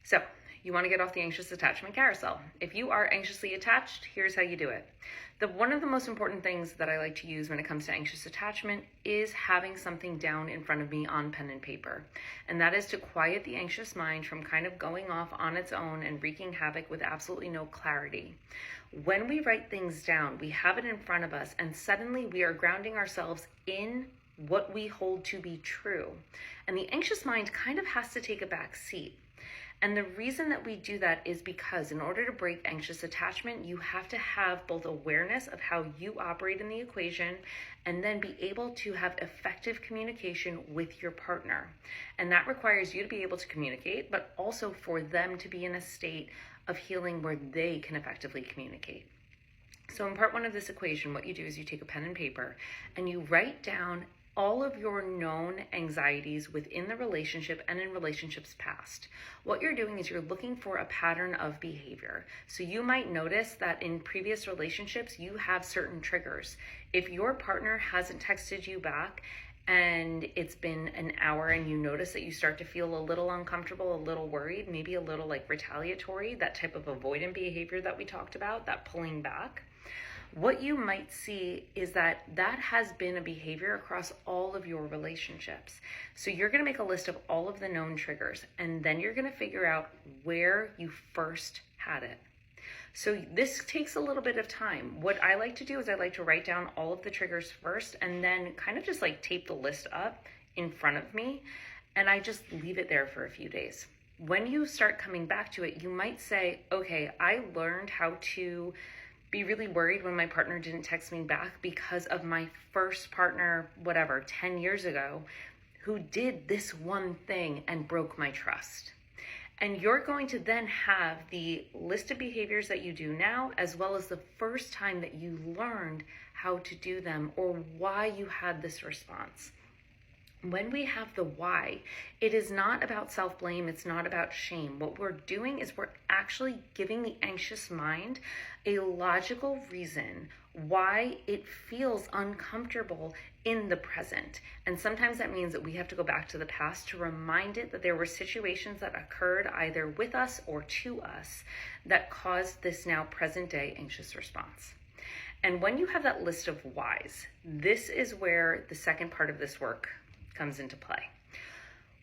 So you want to get off the anxious attachment carousel. If you are anxiously attached, here's how you do it. One of the most important things that I like to use when it comes to anxious attachment is having something down in front of me on pen and paper. And that is to quiet the anxious mind from kind of going off on its own and wreaking havoc with absolutely no clarity. When we write things down, we have it in front of us, and suddenly we are grounding ourselves in what we hold to be true. And the anxious mind kind of has to take a back seat. And the reason that we do that is because in order to break anxious attachment, you have to have both awareness of how you operate in the equation and then be able to have effective communication with your partner. And that requires you to be able to communicate, but also for them to be in a state of healing where they can effectively communicate. So in part one of this equation, what you do is you take a pen and paper and you write down all of your known anxieties within the relationship and in relationships past. What you're doing is you're looking for a pattern of behavior. So you might notice that in previous relationships, you have certain triggers. If your partner hasn't texted you back and it's been an hour and you notice that you start to feel a little uncomfortable, a little worried, maybe a little like retaliatory, that type of avoidant behavior that we talked about, that pulling back, what you might see is that has been a behavior across all of your relationships. So you're going to make a list of all of the known triggers, and then you're going to figure out where you first had it. So this takes a little bit of time. What I like to do is I like to write down all of the triggers first and then kind of just like tape the list up in front of me, and I just leave it there for a few days. When you start coming back to it, you might say, okay, I learned how to be really worried when my partner didn't text me back because of my first partner, 10 years ago, who did this one thing and broke my trust. And you're going to then have the list of behaviors that you do now, as well as the first time that you learned how to do them or why you had this response. When we have the why, it is not about self-blame, it's not about shame. What we're doing is we're actually giving the anxious mind a logical reason why it feels uncomfortable in the present. And sometimes that means that we have to go back to the past to remind it that there were situations that occurred either with us or to us that caused this now present day anxious response. And when you have that list of whys, this is where the second part of this work comes into play.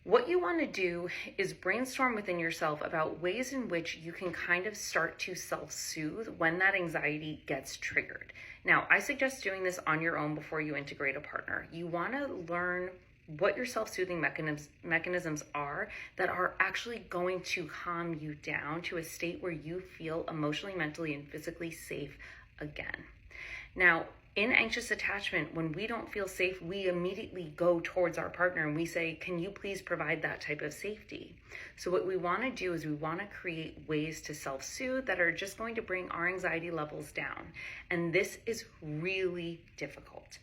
What you want to do is brainstorm within yourself about ways in which you can kind of start to self-soothe when that anxiety gets triggered. Now, I suggest doing this on your own before you integrate a partner. You want to learn what your self-soothing mechanisms are that are actually going to calm you down to a state where you feel emotionally, mentally, and physically safe again. Now, in anxious attachment, when we don't feel safe, we immediately go towards our partner and we say, can you please provide that type of safety? So what we want to do is we want to create ways to self-soothe that are just going to bring our anxiety levels down. And this is really difficult.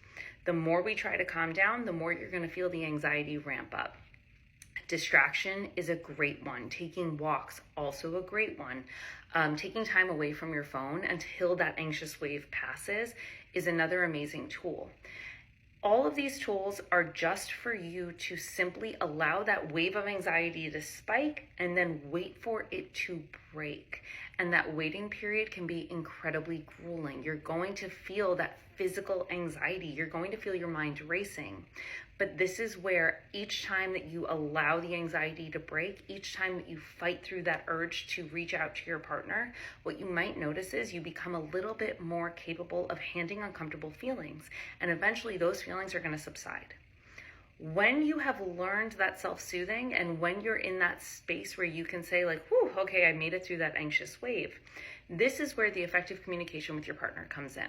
The more we try to calm down, the more you're going to feel the anxiety ramp up. Distraction is a great one. Taking walks, also a great one. Taking time away from your phone until that anxious wave passes is another amazing tool. All of these tools are just for you to simply allow that wave of anxiety to spike and then wait for it to break. And that waiting period can be incredibly grueling. You're going to feel that physical anxiety. You're going to feel your mind racing. But this is where each time that you allow the anxiety to break, each time that you fight through that urge to reach out to your partner, what you might notice is you become a little bit more capable of handling uncomfortable feelings. And eventually those feelings are going to subside. When you have learned that self-soothing and when you're in that space where you can say like, whew, okay, I made it through that anxious wave, this is where the effective communication with your partner comes in.